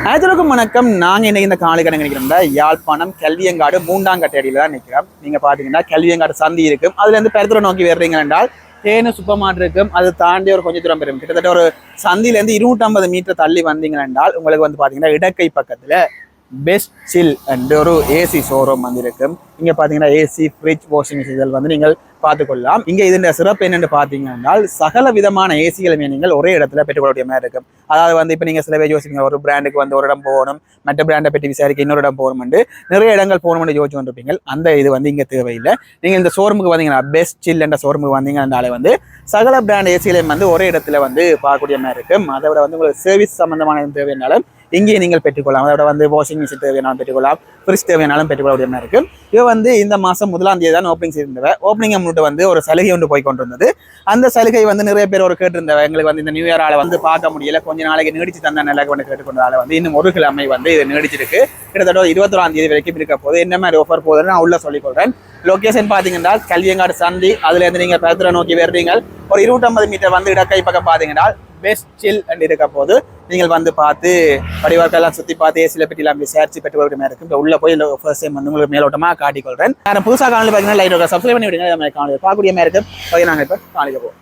அனைவருக்கும் வணக்கம். நாங்கள் இன்னைக்கு இந்த காலை நினைக்கிறோம்ல யாழ்ப்பாணம் கல்வியங்காடு 3ஆம் கட்டடியில் தான் நிற்கிறோம். நீங்கள் பார்த்தீங்கன்னா கல்வியங்காடு சந்தி இருக்கும். அதுலேருந்து பெருத்துறை நோக்கி வர்றீங்க என்றால் தேனு சூப்பர் மார்க்கெட் இருக்கும். அது தாண்டி ஒரு கொஞ்சம் தூரம் பெறும். கிட்டத்தட்ட ஒரு சந்திலேருந்து 250 மீட்டர் தள்ளி வந்தீங்க என்றால் உங்களுக்கு வந்து பார்த்தீங்கன்னா இடக்கை பக்கத்தில் பெஸ்ட் சில் அண்ட் ஒரு ஏசி ஷோரூம் வந்து இருக்கும். இங்கே பார்த்தீங்கன்னா ஏசி, ஃப்ரிட்ஜ், வாஷிங் மிஷின்கள் வந்து நீங்கள் பார்த்துக்கொள்ளலாம். இங்கே இதன் சிறப்பு என்னென்னு பார்த்தீங்கன்னா சகல விதமான ஏசிகளுமே நீங்கள் ஒரே இடத்துல பெற்றுக்கொள்ளக்கூடிய மாதிரி இருக்கும். அதாவது வந்து இப்போ நீங்கள் சில பேர் யோசிப்பீங்க, ஒரு பிராண்டுக்கு வந்து ஒரு இடம் போகணும், மற்ற பிராண்டை பற்றி விசாரிக்க இன்னொரு இடம் போகணும்னு நிறைய இடங்கள் போகணும்னு யோசிச்சு வந்துருப்பீங்க. அந்த இது வந்து இங்கே தேவையில்லை. நீங்கள் இந்த ஷோரூமுக்கு வந்தீங்கன்னா பெஸ்ட் சில் என்ற ஷோரூமுக்கு வந்தீங்கன்னாலே வந்து சகல பிராண்ட் ஏசிகளையும் வந்து ஒரே இடத்துல வந்து பார்க்கக்கூடிய மாதிரி இருக்கும். அதை விட வந்து உங்களுக்கு சர்வீஸ் சம்பந்தமான தேவையினாலும் இங்கேயே நீங்கள் பெற்றுக்கொள்ளலாம். அதோட வந்து வாஷிங் மிஷின் தேவையானாலும் பெற்றுக்கொள்ளலாம், ஃப்ரிட்ஜ் தேவையானாலும் பெற்றுக்கொள்ளக்கூடிய மாதிரி இருக்கும். இது வந்து இந்த மாதம் 1ஆம் தேதி தான் ஓப்பனிங் செய்திருந்தவ. ஓப்பனிங் அமௌண்ட் வந்து ஒரு சலுகை ஒன்று போய் கொண்டு வந்தது. அந்த சலுகை வந்து நிறைய பேர் ஒரு கேட்டிருந்தவ, எங்களுக்கு வந்து இந்த நியூ இயர் ஆளை வந்து பார்க்க முடியல, கொஞ்ச நாளைக்கு நீடிச்சு தந்த நிலைக்கு வந்து கேட்டுக்கொண்டால வந்து இன்னும் ஒரு கிழமை வந்து இது நீடிச்சிருக்கு. கிட்டத்தட்ட 21ஆம் தேதி வரைக்கும் இருக்க போது. என்ன மாதிரி ஆஃபர் போகுதுன்னு நான் உள்ள சொல்லிக்கொள்றேன். லொக்கேஷன் பார்த்தீங்கன்னா கல்வியங்காடு சந்தி, அதுலேருந்து நீங்கள் பெருத்துறை நோக்கி வர்றீங்க. ஒரு 250 மீட்டர் வந்து இடக்கை பக்கம் பார்த்தீங்கன்னா பெஸ்ட் சில் அண்ட் இருக்க போது நீங்கள் வந்து பார்த்து படிவாக்கெல்லாம் சுற்றி பார்த்து ஏசியில் பெட்டிலாம் விசாரிச்சு பெற்றுக்கொள்கிற மாதிரி இருக்கும். இப்போ உள்ள போய் ஃபர்ஸ்ட் டைம் வந்து உங்களுக்கு மேலோட்டமாக காட்டிக்கொள்கிறேன். நான் புதுசாக காணொலி பார்த்தீங்கன்னா லைட் சப்ஸ்கிரைப் பண்ணி விடுங்க. அதை காணொலி பார்க்கக்கூடிய மாதிரி இருக்கும். ஓகே, நாங்கள் இப்போ காணொலிக்கு போவோம்.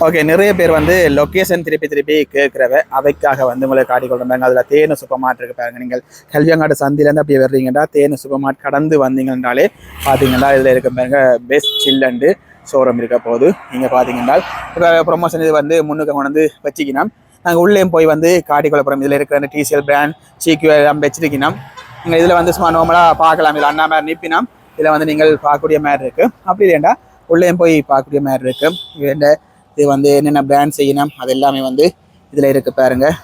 ஓகே, நிறைய பேர் வந்து லொக்கேஷன் திருப்பி கேட்குறவ அவைக்காக வந்து உங்களை காட்டிக்கொள்றாங்க. அதில் தேனு சூப்பர் மார்ட் இருக்கு பாருங்க. நீங்கள் கல்வியங்காடு சந்திலேருந்து அப்படியே வர்றீங்கன்னா தேனு சூப்பர் மார்ட் கடந்து வந்தீங்கன்னாலே பார்த்தீங்கன்னா இதில் இருக்க பாருங்க பெஸ்ட் சில் அண்டு ஷோரூம் இருக்க போது. நீங்கள் பார்த்தீங்கன்னா இப்போ ப்ரொமோஷன் இது வந்து முன்னுக்கு கொண்டு வந்து வச்சுக்கணும். நாங்கள் உள்ளேயும் போய் வந்து காட்டிக்கொள்ள போகிறோம். இதில் இருக்கிற அந்த டிசிஎல் பிராண்ட் சிக்யூ எல்லாம் வச்சிருக்கணும். நீங்கள் இதில் வந்து சும்மா நார்மலாக பார்க்கலாம். இதில் அண்ணா மாதிரி நிற்பினோம். இதில் வந்து நீங்கள் பார்க்கக்கூடிய மாதிரி இருக்குது. அப்படி இல்லைண்டா உள்ளேயும் போய் பார்க்கக்கூடிய மாதிரி இருக்குது. இது வந்து என்னென்ன பிராண்ட் செய்யணும் அது எல்லாமே வந்து இதில் இருக்குது பாருங்கள்.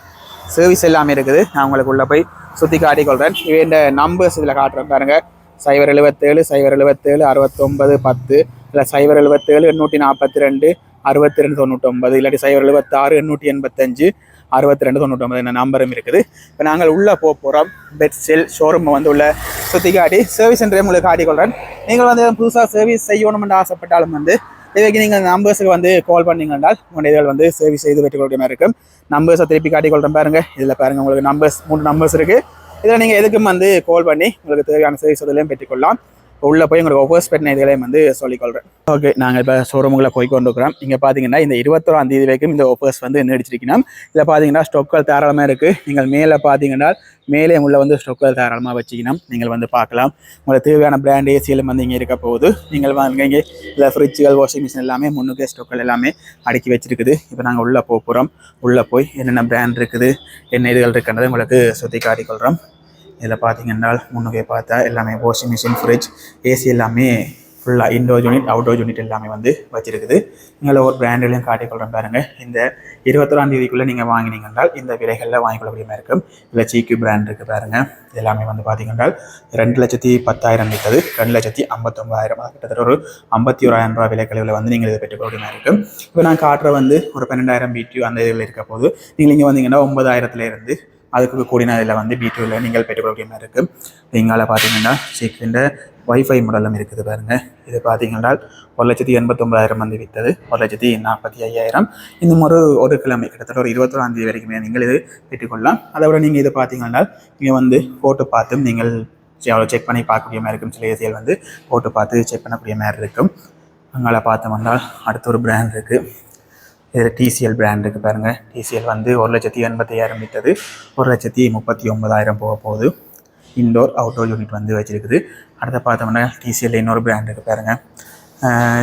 சர்வீஸ் எல்லாமே இருக்குது. நான் உங்களுக்கு உள்ளே போய் சுற்றி காட்டிக்கொள்கிறேன். இந்த நம்பர்ஸ் இதில் காட்டுறேன் பாருங்கள். 077 077 69 10 இல்லை 077 842 62 99 இல்லாட்டி 076 885 62 99 என்ன நம்பரும் இருக்குது. இப்போ நாங்கள் உள்ளே போகிறோம். பெஸ்ட் சில் ஷோரூமை வந்து உள்ள சுற்றி காட்டி சர்வீஸ் சென்டரை உங்களுக்கு காட்டிக்கொள்கிறேன். நீங்கள் வந்து புதுசாக சர்வீஸ் செய்யணும்னு ஆசைப்பட்டாலும் வந்து இதுக்கு நீங்கள் நம்பர்ஸுக்கு வந்து கால் பண்ணிங்கன்றால் உங்களுடைய இதில் வந்து சர்வீஸ் செய்து பெற்றுக்கொள்ள மாதிரி இருக்கும். நம்பர்ஸை திருப்பி காட்டிக்கொள்கிறேன் பாருங்கள். இதில் பாருங்கள் உங்களுக்கு நம்பர்ஸ் 3 நம்பர்ஸ் இருக்குது. இதில் நீங்கள் எதுக்கும் வந்து கால் பண்ணி உங்களுக்கு தேவையான சர்வீஸ் இதிலையும் பெற்றுக்கொள்ளலாம். உள்ளே போய் உங்களுக்கு ஒவ்வொரு பெட்டின இதுகளையும் வந்து சொல்லிக்கொள்கிறேன். ஓகே, நாங்கள் இப்போ ஷோரூமுக்குள்ளே போய் கொண்டு இருக்கிறோம். இங்கே பார்த்தீங்கன்னா இந்த 21ஆம் தேதி வரைக்கும் இந்த ஆஃபர்ஸ் வந்து நீடிச்சிருக்கணும். இதில் பார்த்தீங்கன்னா ஸ்டொக்கள் தாராளமாக இருக்குது. நீங்கள் மேலே பார்த்தீங்கன்னா மேலே உள்ள வந்து ஸ்டொக்கள் தாராளமாக வச்சுக்கணும். நீங்கள் வந்து பார்க்கலாம். உங்களுக்கு தேவையான பிராண்ட் ஏசியிலும் வந்து இங்கே இருக்க போகுது. நீங்கள் வாங்க இங்கே இல்லை ஃப்ரிட்ஜுகள், வாஷிங் மிஷின் எல்லாமே முன்னுக்கே ஸ்டொக்கள் எல்லாமே அடுக்கி வச்சிருக்குது. இப்போ நாங்கள் உள்ளே போகிறோம். உள்ளே போய் என்னென்ன பிராண்ட் இருக்குது, என்ன இதுகள் இருக்குன்றது உங்களுக்கு சுற்றி காட்டிக்கொள்கிறோம். இதில் பார்த்தீங்கன்னா முன்னுக்கே பார்த்தா எல்லாமே வாஷிங் மிஷின், ஃப்ரிட்ஜ், ஏசி எல்லாமே ஃபுல்லாக இன்டோர் யூனிட், அவுட்டோர் யூனிட் எல்லாமே வந்து வச்சிருக்குது. நீங்கள் ஒரு பிராண்ட்லையும் காட்டிக்கொள்கிறேன் பாருங்கள். இந்த 21ஆம் தேதிக்குள்ளே நீங்கள் வாங்கினீங்கன்னா இந்த விலைகளில் வாங்கிக்கொள்ளக்கூடிய மாதிரி இருக்கும். இதில் சிக்யூ பிராண்ட் இருக்குது பாருங்கள். எல்லாமே வந்து பார்த்தீங்கன்னா 2,10,000 விற்றது, 2,59,000, கிட்டத்தட்ட ஒரு 51,000 ரூபா விலைக்கழிவில் வந்து நீங்கள் இதை பெற்றுக்கொள்ளக்கூடிய மாதிரி இருக்கும். இப்போ நான் காட்டுற வந்து ஒரு 12,000 BTU அந்த இதில் இருக்க போது நீங்கள் இங்கே வந்தீங்கன்னா 9,000 அதுக்கு கூடின இதில் வந்து B2வில் நீங்கள் பெற்றுக்கொள்ளக்கூடிய மாதிரி இருக்கும். இங்கால பார்த்தீங்கன்னா சிக்ஸிൻ്റെ வைஃபை மாடலும் இருக்குது பாருங்கள். இது பார்த்தீங்கன்னா 1,89,000 வந்து விற்றது, 1,45,000. இன்னும் ஒரு கிழமை கிட்டத்தட்ட ஒரு 21ஆம் தேதி வரைக்குமே நீங்கள் இது பெற்றுக்கொள்ளலாம். அதை விட நீங்கள் இது பார்த்தீங்கன்னா இங்கே வந்து போட்டு பார்த்தும் நீங்கள் செக் பண்ணி பார்க்கக்கூடிய மாதிரி இருக்கும். சில ஏசிகள் வந்து போட்டு பார்த்து செக் பண்ணக்கூடிய மாதிரி இருக்கும். அங்கால பார்த்தோம்னால் அடுத்த ஒரு பிராண்ட் இருக்குது. இதில் டிசிஎல் பிராண்ட் இருக்குது பாருங்கள். டிசிஎல் வந்து 1,85,000 விற்றது, 1,39,000 போக போகுது. இன்டோர் அவுட்டோர் யூனிட் வந்து வச்சுருக்குது. அடுத்த பார்த்தோம்னா டிசிஎல் இன்னொரு பிராண்ட் இருக்குது பாருங்கள்.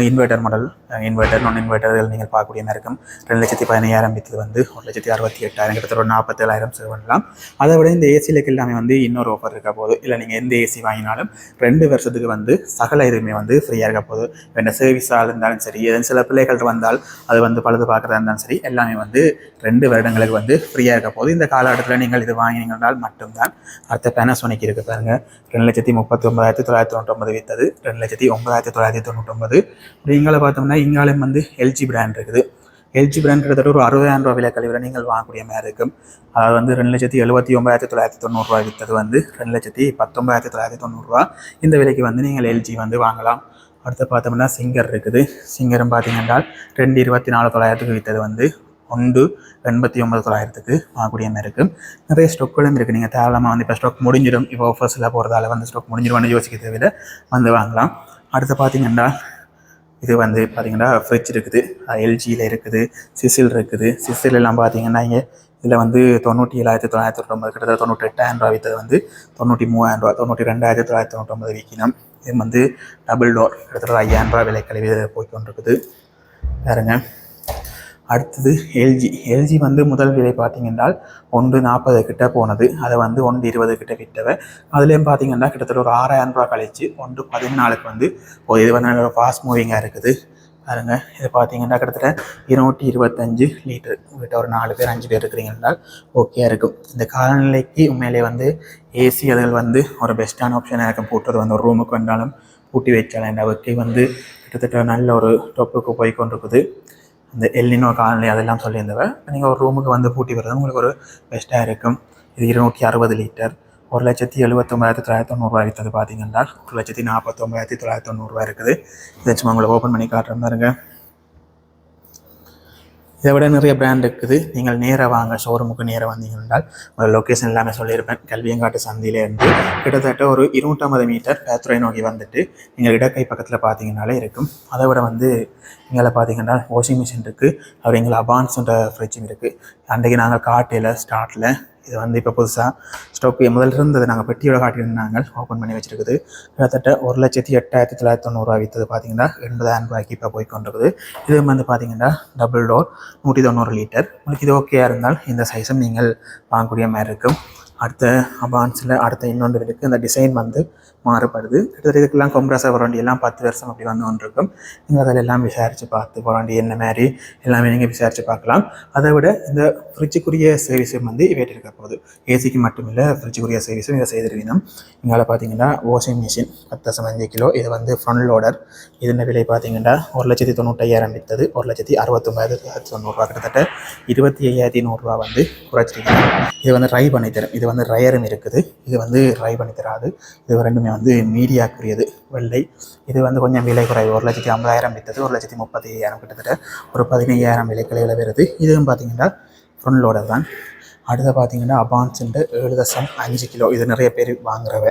இன்வெர்டர் மாடல், இன்வெர்டர், நான் இன்வெர்டர்கள் நீங்கள் பார்க்கக்கூடிய மாதிரி இருக்கும். 2,15,000 விற்றது வந்து 1,68,000, கிட்டத்தட்ட ஒரு 47,000 சேவ் பண்ணலாம். அதை விட இந்த ஏசிலுக்கு எல்லாமே வந்து இன்னொரு ஆஃபர் இருக்க போகுது. இல்லை நீங்கள் எந்த ஏசி வாங்கினாலும் 2 வருஷத்துக்கு வந்து சகல இதுவுமே வந்து ஃப்ரீயாக இருக்க போகுது. என்ன சர்வீஸாக இருந்தாலும் சரி, எதுவும் சில பிள்ளைகள் வந்தால் அது வந்து பழுது பார்க்குறதா இருந்தாலும் சரி, எல்லாமே வந்து 2 வருடங்களுக்கு வந்து ஃப்ரீயாக இருக்க போகுது. இந்த காலகட்டத்தில் நீங்கள் இது வாங்கினீங்கன்னால் மட்டும்தான். அடுத்த பேனாசோனிக் இருக்குது பாருங்கள். 2,39,999 விற்றது, 2,09,999. நீங்கள பார்த்தோம்னா இங்காலையும் வந்து எல்ஜி பிராண்ட் இருக்குது. எல்ஜி பிராண்ட் கிட்டத்தட்ட ஒரு 60,000 ரூபா விலைக்கழிவில் நீங்கள் வாங்கக்கூடிய மாதிரி இருக்கும். அதாவது வந்து 2,79,990 விற்றது வந்து 2,19,990. இந்த விலைக்கு வந்து நீங்கள் எல்ஜி வந்து வாங்கலாம். அடுத்து பார்த்தோம்னா சிங்கர் இருக்குது. சிங்கரும் பார்த்தீங்கன்னா 2,24,900 விற்றது வந்து 1,89,900 வாங்கக்கூடிய மாதிரி இருக்குது. நிறைய ஸ்டாக்குகளும் இருக்குது. நீங்கள் தாராளமாக வந்து இப்போ ஸ்டாக் முடிஞ்சிடும், இப்போ ஆஃபர்ஸில் போகிறதால வந்து ஸ்டாக் முடிஞ்சிடும்னு யோசிக்க தேவையில்லை, வந்து வாங்கலாம். அடுத்து பார்த்தீங்கன்னா இது வந்து பார்த்தீங்கன்னா ஃப்ரிட்ஜ் இருக்குது, எல்ஜியில் இருக்குது, சிசில் இருக்குது. சிசில் எல்லாம் பார்த்தீங்கன்னா இங்கே இதில் வந்து 97,999 கிட்டத்தட்ட 98,000 விற்றது வந்து 93,000, 92,999 விற்கணும். இது வந்து டபுள் டோர் கிட்டத்தட்ட 5,000 விலை கழிவு போய்கொண்டிருக்குது பாருங்க. அடுத்தது எல்ஜி வந்து முதல் விலை பார்த்தீங்கன்னா 1,40 கிட்ட போனது, அதை வந்து 1,20 கிட்ட விட்டவை. அதுலேயும் பார்த்தீங்கன்னா கிட்டத்தட்ட ஒரு 6,000 கழிச்சு 1,14 வந்து இது வந்து நல்ல ஃபாஸ்ட் மூவிங்காக இருக்குது பாருங்க. இது பார்த்தீங்கன்னா கிட்டத்தட்ட 225 லிட்டர். உங்கள்கிட்ட ஒரு 4 பேர் 5 பேர் இருக்கிறீங்கன்னா ஓகே இருக்கும். இந்த காலநிலைக்கு உண்மையிலே வந்து ஏசி அதுகள் வந்து ஒரு பெஸ்ட்டான ஆப்ஷனாக இருக்கும். போட்டுறது வந்து ஒரு ரூமுக்கு வந்தாலும் பூட்டி வச்சாலும் இந்த வக்கை வந்து கிட்டத்தட்ட நல்ல ஒரு டொப்புக்கு போய் கொண்டிருக்குது. இந்த எல்லினோ காலநிலை அதெல்லாம் சொல்லியிருந்தவ நீங்கள் ஒரு ரூமுக்கு வந்து பூட்டி வர்றது உங்களுக்கு ஒரு பெஸ்ட்டாக இருக்கும். இது 260 லிட்டர் 1,79,990 விற்றது பார்த்தீங்கன்னா 1,49,990 இருக்குது. இதை சும்மா உங்களுக்கு ஓப்பன் பண்ணி காட்டுற பாருங்க. இதை விட நிறைய பிராண்ட் இருக்குது. நீங்கள் நேராக வாங்க, ஷோரூமுக்கு நேராக வந்தீங்கன்னா உங்கள் லொக்கேஷன் எல்லாமே சொல்லியிருப்பேன். கல்வியங்காட்டு சந்தையிலேருந்து கிட்டத்தட்ட ஒரு 250 மீட்டர் பேத்துறை நோக்கி வந்துட்டு நீங்கள் இடக்கை பக்கத்தில் பார்த்தீங்கன்னாலே இருக்கும். அதை விட வந்து எங்களை பார்த்தீங்கன்னா வாஷிங் மிஷின் இருக்குது, அப்புறம் எங்களை அபான்ஸுன்ற ஃப்ரிட்ஜும் இருக்குது. அன்றைக்கு நாங்கள் காட்டையில் ஸ்டார்ட்டில் இது வந்து இப்போ புதுசாக ஸ்டாக் முதல்ல இருந்தது, நாங்கள் பெட்டியோட காட்டியிருந்தாங்க, ஓப்பன் பண்ணி வச்சுருக்குது. கிட்டத்தட்ட 1,08,990 விற்றது பார்த்தீங்கன்னா 80,000 இப்போ போய்கொண்டிருக்குது. இது வந்து பார்த்தீங்கன்னா டபுள் டோர் 190 லிட்டர். உங்களுக்கு இது ஓகேயாக இருந்தால் இந்த சைஸும் நீங்கள் வாங்கக்கூடிய மாதிரி இருக்கும். அடுத்த அபான்ஸில் அடுத்த இன்னொன்று இருக்குது. இந்த டிசைன் வந்து மாறுபடுது. கிட்டத்தட்ட இதுக்கெல்லாம் கொம்ப்ரஸர் வராண்டி எல்லாம் 10 வருஷம் அப்படி வந்து ஒன்று இருக்கும். நீங்கள் அதில் எல்லாம் விசாரித்து பார்த்து வராண்டி என்ன மாதிரி எல்லாமே நீங்கள் விசாரித்து பார்க்கலாம். அதை விட இந்த ஃப்ரிட்ஜுக்குரிய சர்வீஸும் வந்து இவைட்டு இருக்க போகுது. ஏசிக்கு மட்டும் இல்லை, ஃப்ரிட்ஜுக்குரிய சர்வீஸும் இதை செய்திருக்கணும். இங்கே பார்த்தீங்கன்னா வாஷிங் மிஷின் 10.5 கிலோ, இது வந்து ஃப்ரண்ட் லோடர். இதன் விலை பார்த்தீங்கன்னா 1,95,000 விற்றது 1,69,990 கிட்டத்தட்ட 25,100 வந்து குறைச்சிருக்கணும். இது வந்து ட்ரை பண்ணி தரும். இது வந்து ரயரும் இருக்குது, இது வந்து ட்ரை பண்ணி தராது. இது ரெண்டுமே வந்து மீடியாக்குரியது வெள்ளை. இது வந்து கொஞ்சம் விலை குறைவு, 1,50,000 விற்றது 1,35,000 கிட்டத்தட்ட ஒரு 15,000 விலைக்கலையில் வருது. இதுவும் பார்த்தீங்கன்னா ஃப்ரண்ட் லோடர் தான். அடுத்து பார்த்தீங்கன்னா அபான்ஸுண்டு 7.5 கிலோ, இது நிறைய பேர் வாங்குறவ.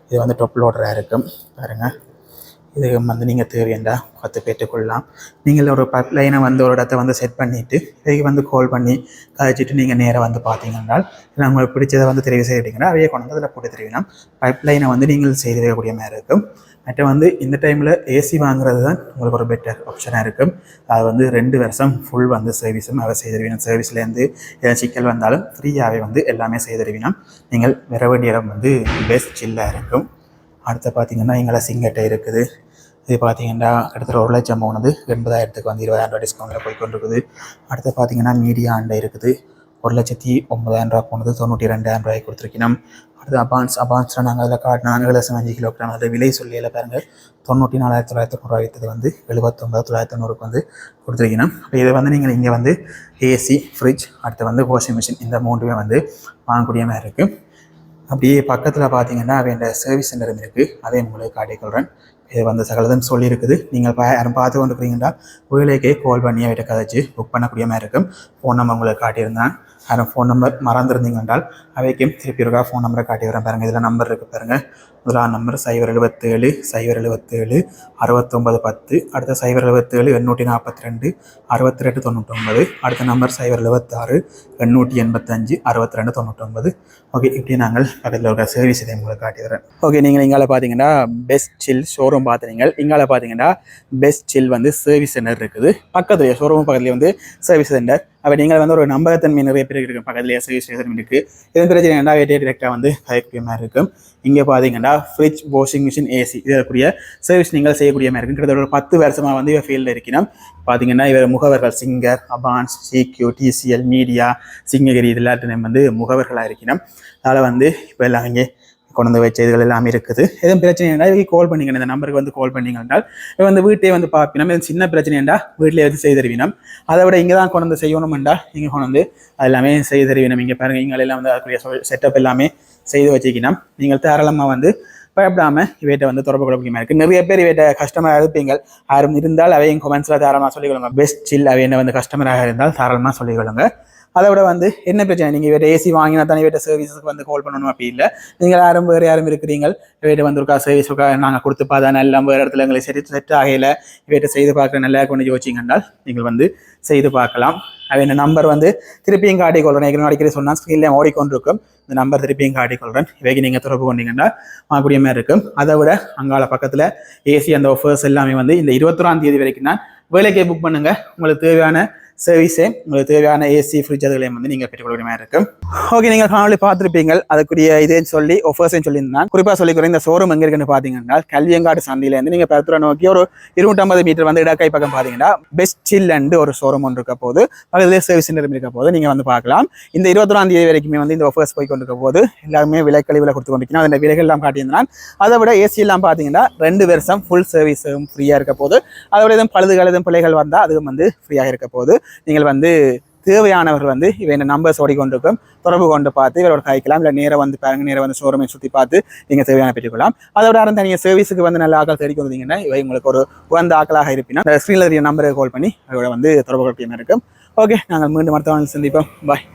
இது வந்து டொப் லோடராக இருக்கும் பாருங்கள். இது வந்து நீங்கள் தேவையாண்டா 10 பேர்த்துக்கொள்ளலாம். நீங்கள் ஒரு பைப் லைனை வந்து ஒரு இடத்த வந்து செட் பண்ணிவிட்டு இதுக்கு வந்து கால் பண்ணி கழிச்சிட்டு நீங்கள் நேராக வந்து பார்த்தீங்கன்னா இல்லை உங்களுக்கு பிடிச்சதை வந்து தெரிவு செய்யிட்டீங்கன்னா அவையே கொண்டு வந்து அதில் போட்டு தெரிவினா பைப் லைனை வந்து நீங்கள் செய்து வைக்கக்கூடிய மாதிரி இருக்கும். மற்ற வந்து இந்த டைமில் ஏசி வாங்குறது தான் உங்களுக்கு ஒரு பெட்டர் ஆப்ஷனாக இருக்கும். அது வந்து 2 வருஷம் ஃபுல் வந்து சர்வீஸும் அதை செய்திருவினோம். சர்வீஸ்லேருந்து ஏதாவது சிக்கல் வந்தாலும் ஃப்ரீயாகவே வந்து எல்லாமே செய்திருவினோம். நீங்கள் வர வேண்டிய இடம் வந்து பெஸ்ட் சில்லாக இருக்கும். அடுத்து பார்த்தீங்கன்னா எங்களை சிங்கட்டை இருக்குது. இது பார்த்தீங்கன்னா கிட்டத்தட்ட 1 லட்சம் போனது 80,000 வந்து 20,000 டிஸ்கவுண்ட்டில் போய்கொண்டிருக்குது. அடுத்து பார்த்தீங்கன்னா மீடியா அண்டை இருக்குது, 1,09,000 போனது 92,000 கொடுத்துருக்கணும். அடுத்து அபான்ஸில் நாங்கள் அதில் காட்டின 4.5 கிலோகிராம் அதில் விலை சொல்லியில் பாருங்கள் 94,990 விற்றது வந்து 79,990 வந்து கொடுத்துருக்கணும். அப்போ இதை வந்து நீங்கள் இங்கே வந்து ஏசி, ஃப்ரிட்ஜ், அடுத்து வந்து வாஷிங் மிஷின் இந்த 3மே வந்து வாங்கக்கூடிய மாதிரி இருக்குது. அப்படியே பக்கத்தில் பார்த்தீங்கன்னா வேண்ட சர்வீஸ் சென்டரும் இருக்குது, அதையும் உங்களுக்கு காட்டிக்கொள்கிறேன். இது வந்து சகலதும் சொல்லியிருக்குது. நீங்கள் யாரும் பார்த்து கொண்டு இருக்கிறீங்கன்னா வேலைக்கே கால் பண்ணி அவர்கிட்ட கதைச்சு புக் பண்ணக்கூடிய மாதிரி இருக்கும். ஃபோன் நம்பர் உங்களுக்கு காட்டியிருந்தேன். யாரும் ஃபோன் நம்பர் மறந்துருந்தீங்க என்றால் அவைக்கும் திருப்பி இருக்கா ஃபோன் நம்பரை காட்டி வரேன் பாருங்கள். இதில் நம்பர் இருக்குது பாருங்கள். முதலாம் நம்பர் 077 077 6910, அடுத்த 077 842 6299, அடுத்த நம்பர் 076 885 6299. ஓகே, இப்படி நாங்கள் பக்கத்தில் இருக்கிற சர்வீஸ் இதை உங்களுக்கு காட்டி வரேன். ஓகே, நீங்கள் இங்கால பார்த்தீங்கன்னா பெஸ்ட் சில் ஷோரூம் பார்த்துறீங்க. இங்கால பார்த்தீங்கன்னா பெஸ்ட் சில் வந்து சர்வீஸ் சென்டர் இருக்குது. பக்கத்துலேயே ஷோரூம் பக்கத்துலேயே வந்து சர்வீஸ் சென்டர். அப்போ நீங்கள் வந்து ஒரு நம்பகத்தன்மை நிறைய பேர் இருக்குது. பக்கத்துலேயே சர்வீஸ் ஸ்டேஷன் இருக்குது. இதன் பிரச்சனை என்ன டிரெக்டாக வந்து கயக்கூடிய மாதிரி இருக்கும். இங்கே பார்த்தீங்கன்னா ஃப்ரிட்ஜ், வாஷிங் மிஷின், ஏசி இதற்குரிய சர்வீஸ் நீங்கள் செய்யக்கூடிய மாதிரி இருக்கும். கிட்டத்தட்ட ஒரு 10 வருஷமாக வந்து இவர் ஃபீல்டில் இருக்கணும். பார்த்தீங்கன்னா இவர் முகவர்கள் singer, Abans, சிக்யூ, TCL, media, Singagiri இது எல்லாத்தையும் வந்து முகவர்களாக இருக்கணும். அதனால் வந்து இப்போ எல்லாம் இங்கே கொண்டு வச்ச இதுகள் எல்லாமே இருக்குது. எதுவும் பிரச்சனை என்றால் இதுக்கு கால் பண்ணிக்கணும். இந்த நம்பருக்கு வந்து கால் பண்ணிங்க என்றால் வந்து வீட்டே வந்து பார்ப்பினோம். எதுவும் சின்ன பிரச்சனை என்றால் வீட்டிலே வந்து செய்து தருவினோம். அதை விட இங்கே தான் கொண்டு வந்து செய்யணும் என்றால் இங்கே கொண்டு வந்து அது எல்லாமே செய்து தருவினோம். இங்கே பாருங்கள், இங்கே எல்லாம் வந்து அதுக்குரிய செட்டப் எல்லாமே செய்து வச்சுக்கணும். நீங்கள் தாராளமாக வந்து பயப்படாமல் இவையிட்ட வந்து தொடர்பு கொள்ள முடியுமா இருக்குது. நிறைய பேர் இவையிட்ட கஸ்டமராக இருப்பீங்க. யாரும் இருந்தால் அவையும் கமெண்ட்ஸில் தாராளமாக சொல்லிக்கொள்ளுங்க. பெஸ்ட் சில் அவை என்ன வந்து கஸ்டமராக இருந்தால் தாராளமாக சொல்லிக்கொள்ளுங்க. அதை விட வந்து என்ன பிரச்சனை, நீங்கள் இவட்ட ஏசி வாங்கினா தானே இவட்ட சர்வீஸுக்கு வந்து கால் பண்ணணும் அப்படி இல்லை. நீங்கள் யாரும் வேறு யாரும் இருக்கிறீங்க இவட்ட வந்து ஒரு சர்வீஸ் நாங்கள் கொடுத்துப்பா தான் எல்லாம் வேறு இடத்துல எங்களை செட் ஆகையில் இவட்ட செய்து பார்க்குற நல்லா கொண்டு யோசிச்சிங்கன்றால் நீங்கள் வந்து செய்து பார்க்கலாம். அது என்ன நம்பர் வந்து திருப்பியும் காட்டிக்கொள்கிறேன். ஏற்கனவே அடிக்கடி சொன்னால் ஸ்க்ரீனில் ஓடிக்கொண்டிருக்கும். இந்த நம்பர் திருப்பியும் காட்டிக்கொள்கிறேன். இவைக்கு நீங்கள் தொடர்பு கொண்டீங்கன்னா வாங்கக்கூடிய மாதிரி இருக்கும். அதை விட அங்கால பக்கத்தில் ஏசி அந்த ஆஃபர்ஸ் எல்லாமே வந்து இந்த 21ஆம் தேதி வரைக்கும் தான். வேலைக்கே புக் பண்ணுங்க. உங்களுக்கு தேவையான சர்வீஸே, உங்களுக்கு தேவையான ஏசி ஃப்ரிட்ஜ் அதுகளையும் வந்து நீங்கள் பெற்றுக்கொள்ள மாதிரி இருக்கும். ஓகே, நீங்கள் காணொலி பார்த்துருப்பீங்க. அதுக்குரிய இதேன்னு சொல்லி ஆஃபர்ஸையும் சொல்லியிருந்தான். குறிப்பாக சொல்லிக்கிறேன், இந்த ஷோரூம் எங்கே இருக்குன்னு பார்த்தீங்கன்னா கல்வியங்காடு சந்தையிலேருந்து நீங்கள் பெருத்துறை நோக்கி ஒரு 250 மீட்டர் வந்து இடக்கை பக்கம் பார்த்தீங்கன்னா பெஸ்ட் சில் அண்டு ஒரு ஷோரூம் ஒன்று இருக்க போது, பக்கத்துலேயே சர்வீஸ் சென்டர் இருக்க போது நீங்கள் வந்து பார்க்கலாம். இந்த 21ஆம் தேதி வரைக்குமே வந்து இந்த ஆஃபர்ஸ் போய் கொண்டிருக்க போது எல்லாருமே விலைக்கழிவில் கொடுத்து கொண்டிருக்கணும். அந்த விலைகள் எல்லாம் காட்டியிருந்தான். அதை விட ஏசி எல்லாம் பார்த்தீங்கன்னா 2 வருஷம் ஃபுல் சர்வீஸும் ஃப்ரீயாக இருக்க போது. அதை விட எதுவும் பழுதுகள் எதுவும் பிள்ளைகள் வந்தால் அதுவும் வந்து ஃப்ரீயாக இருக்க போது. நீங்கள் வந்து தேவையானவர்கள் வந்து இவை இந்த நம்பர்ஸ் ஓடிக்கொண்டிருக்கும், தொடர்பு கொண்டு பார்த்து இவரோட கைக்கலாம். இல்லை நேராக வந்து பாருங்க, நேராக வந்து ஷோரூமை சுற்றி பார்த்து நீங்கள் தேவையான பெற்றுக்கொள்ளலாம். அதோட யாரும் தனியாக சர்வீஸுக்கு வந்து நல்ல ஆக்கள் தேடி வந்தீங்கன்னா இவை உங்களுக்கு ஒரு உகந்த ஆக்களாக இருப்பினா ஸ்க்ரீனில் நம்பரை கால் பண்ணி அதோட வந்து தொடர்பு கொள்ள இருக்கும். ஓகே, நாங்கள் மீண்டும் அடுத்த சந்திப்போம். பாய்.